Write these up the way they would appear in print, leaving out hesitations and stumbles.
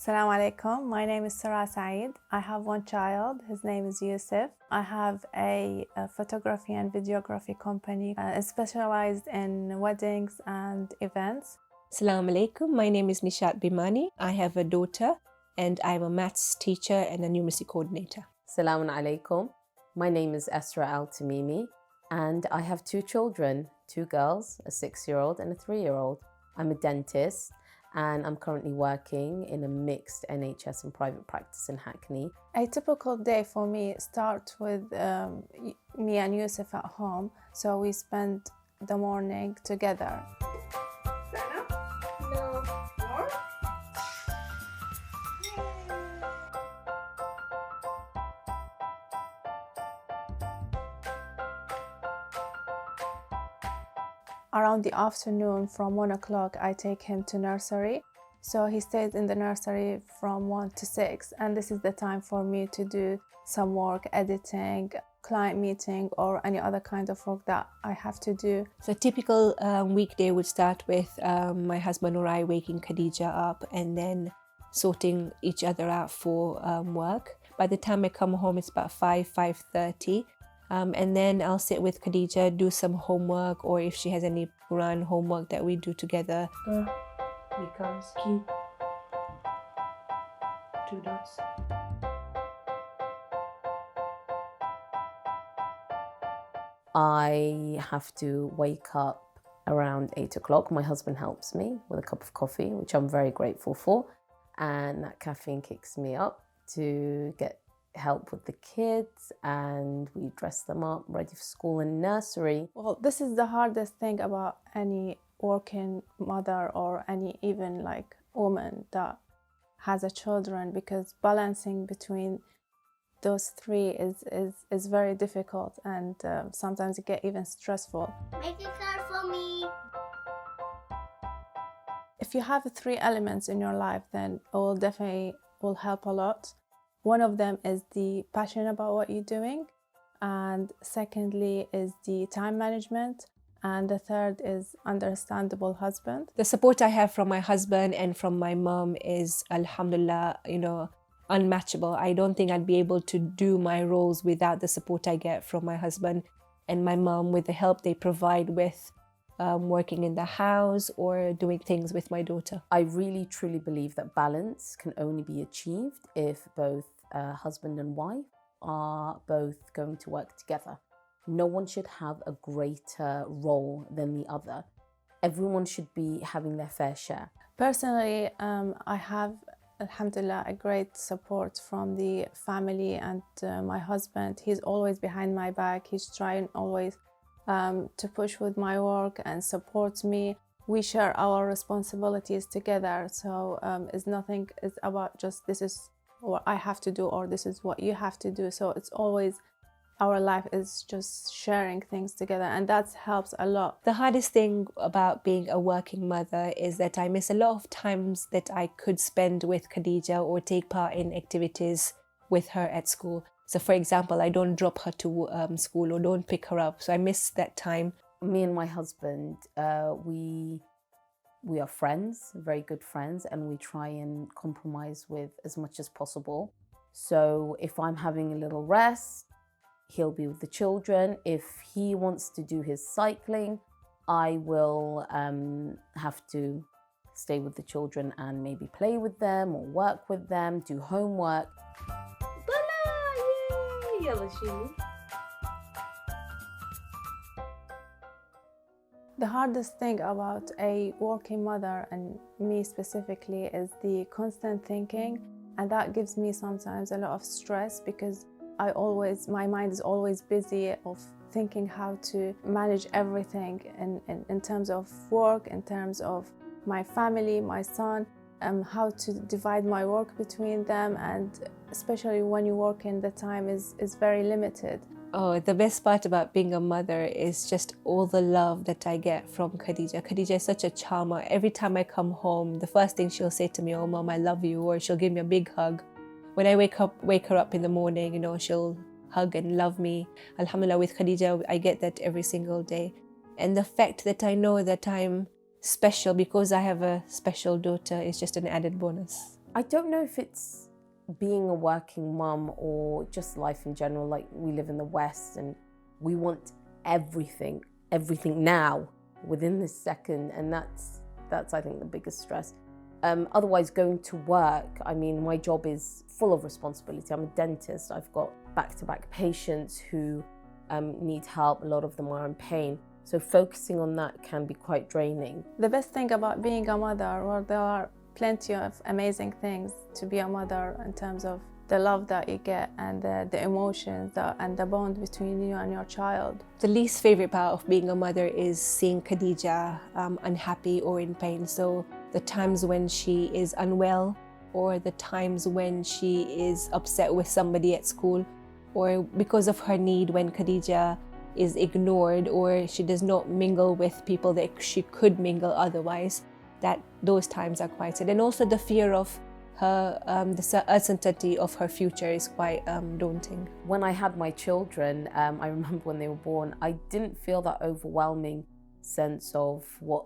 Assalamu alaikum. My name is Sarah Saeed. I have one child. His name is Yusuf. I have a photography and videography company specialized in weddings and events. Assalamu alaikum. My name is Nishat Bimani. I have a daughter and I'm a maths teacher and a numeracy coordinator. Assalamu alaikum. My name is Esra Al Tamimi and I have two children, two girls, a 6-year-old and a 3-year-old. I'm a dentist and I'm currently working in a mixed NHS and private practice in Hackney. A typical day for me starts with me and Yusuf at home, so we spend the morning together. No. More? Around the afternoon from 1 o'clock, I take him to nursery. So he stays in the nursery from 1 to 6, and this is the time for me to do some work, editing, client meeting, or any other kind of work that I have to do. So a typical weekday would start with my husband or I waking Khadija up and then sorting each other out for work. By the time I come home, it's about 5:30. And then I'll sit with Khadija, do some homework, or if she has any Quran homework that we do together. Becomes key. 2 dots. I have to wake up around 8 o'clock. My husband helps me with a cup of coffee, which I'm very grateful for. And that caffeine kicks me up to get help with the kids, and we dress them up, ready for school and nursery. Well, this is the hardest thing about any working mother or any even like woman that has a children, because balancing between those three is very difficult, and sometimes it get even stressful. Make it hard for me. If you have 3 elements in your life, then it will definitely will help a lot. One of them is the passion about what you're doing, and secondly is the time management, and the third is understandable husband. The support I have from my husband and from my mom is, alhamdulillah, unmatchable. I don't think I'd be able to do my roles without the support I get from my husband and my mom, with the help they provide with working in the house or doing things with my daughter. I really truly believe that balance can only be achieved if both husband and wife are both going to work together. No one should have a greater role than the other. Everyone should be having their fair share. Personally, I have, alhamdulillah, a great support from the family and my husband. He's always behind my back. He's trying always to push with my work and support me. We share our responsibilities together, so it's nothing, it's about just this is what I have to do or this is what you have to do. So it's always, our life is just sharing things together, and that helps a lot. The hardest thing about being a working mother is that I miss a lot of times that I could spend with Khadija or take part in activities with her at school. So for example, I don't drop her to school or don't pick her up, so I miss that time. Me and my husband, we are friends, very good friends, and we try and compromise with as much as possible. So if I'm having a little rest, he'll be with the children. If he wants to do his cycling, I will have to stay with the children and maybe play with them or work with them, do homework. The hardest thing about a working mother, and me specifically, is the constant thinking, and that gives me sometimes a lot of stress, because my mind is always busy of thinking how to manage everything in terms of work, in terms of my family, my son, how to divide my work between them, and especially when you work in, the time is very limited. Oh, the best part about being a mother is just all the love that I get from Khadija. Khadija is such a charmer. Every time I come home, the first thing she'll say to me, "Oh, Mom, I love you," or she'll give me a big hug. When I wake her up in the morning, she'll hug and love me. Alhamdulillah, with Khadija, I get that every single day. And the fact that I know that I'm special because I have a special daughter is just an added bonus. I don't know if it's being a working mum or just life in general. Like, we live in the West and we want everything now, within this second, and that's I think the biggest stress. Otherwise, going to work, I mean, my job is full of responsibility. I'm a dentist. I've got back-to-back patients who need help. A lot of them are in pain. So focusing on that can be quite draining. The best thing about being a mother, well, there are plenty of amazing things to be a mother in terms of the love that you get and the emotions and the bond between you and your child. The least favorite part of being a mother is seeing Khadija unhappy or in pain. So the times when she is unwell, or the times when she is upset with somebody at school, or because of her need when Khadija is ignored or she does not mingle with people that she could mingle otherwise, that those times are quite sad. And also the fear of her, the uncertainty of her future is quite daunting. When I had my children, I remember when they were born, I didn't feel that overwhelming sense of what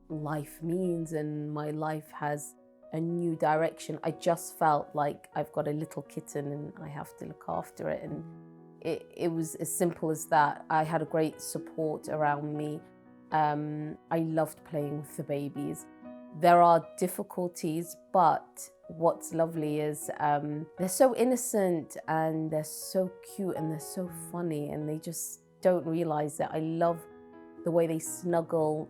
life means and my life has a new direction. I just felt like I've got a little kitten and I have to look after it. And it was as simple as that. I had a great support around me. I loved playing with the babies. There are difficulties, but what's lovely is they're so innocent and they're so cute and they're so funny, and they just don't realize it. I love the way they snuggle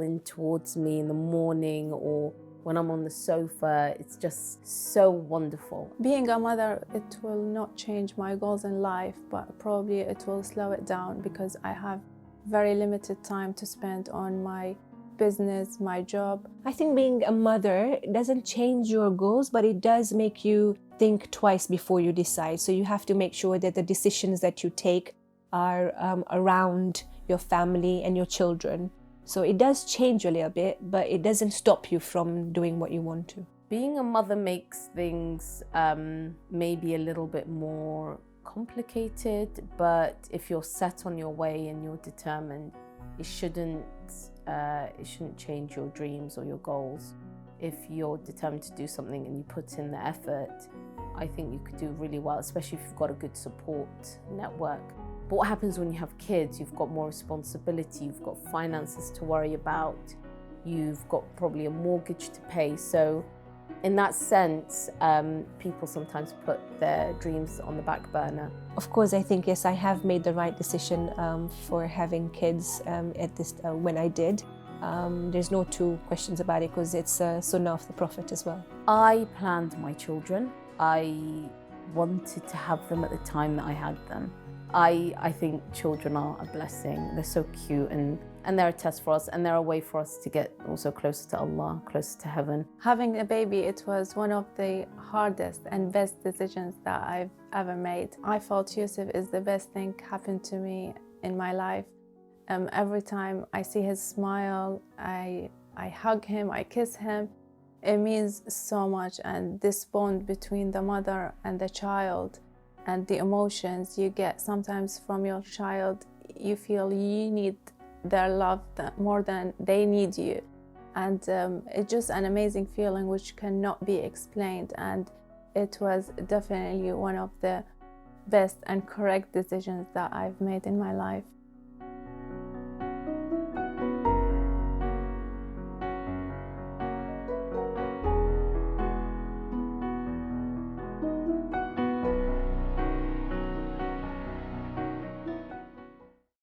in towards me in the morning or when I'm on the sofa. It's just so wonderful. Being a mother, it will not change my goals in life, but probably it will slow it down because I have very limited time to spend on my business, my job. I think being a mother doesn't change your goals, but it does make you think twice before you decide. So you have to make sure that the decisions that you take are around your family and your children. So it does change a little bit, but it doesn't stop you from doing what you want to. Being a mother makes things maybe a little bit more complicated, but if you're set on your way and you're determined, it shouldn't change your dreams or your goals. If you're determined to do something and you put in the effort, I think you could do really well, especially if you've got a good support network. But what happens when you have kids? You've got more responsibility, you've got finances to worry about, you've got probably a mortgage to pay. So in that sense, people sometimes put their dreams on the back burner. Of course, I think, yes, I have made the right decision for having kids at this when I did. There's no two questions about it because it's sunnah of the Prophet as well. I planned my children. I wanted to have them at the time that I had them. I think children are a blessing. They're so cute and they're a test for us, and they're a way for us to get also closer to Allah, closer to heaven. Having a baby, it was one of the hardest and best decisions that I've ever made. I felt Yusuf is the best thing happened to me in my life. Every time I see his smile, I hug him, I kiss him. It means so much, and this bond between the mother and the child and the emotions you get sometimes from your child, you feel you need their love more than they need you. And it's just an amazing feeling which cannot be explained. And it was definitely one of the best and correct decisions that I've made in my life.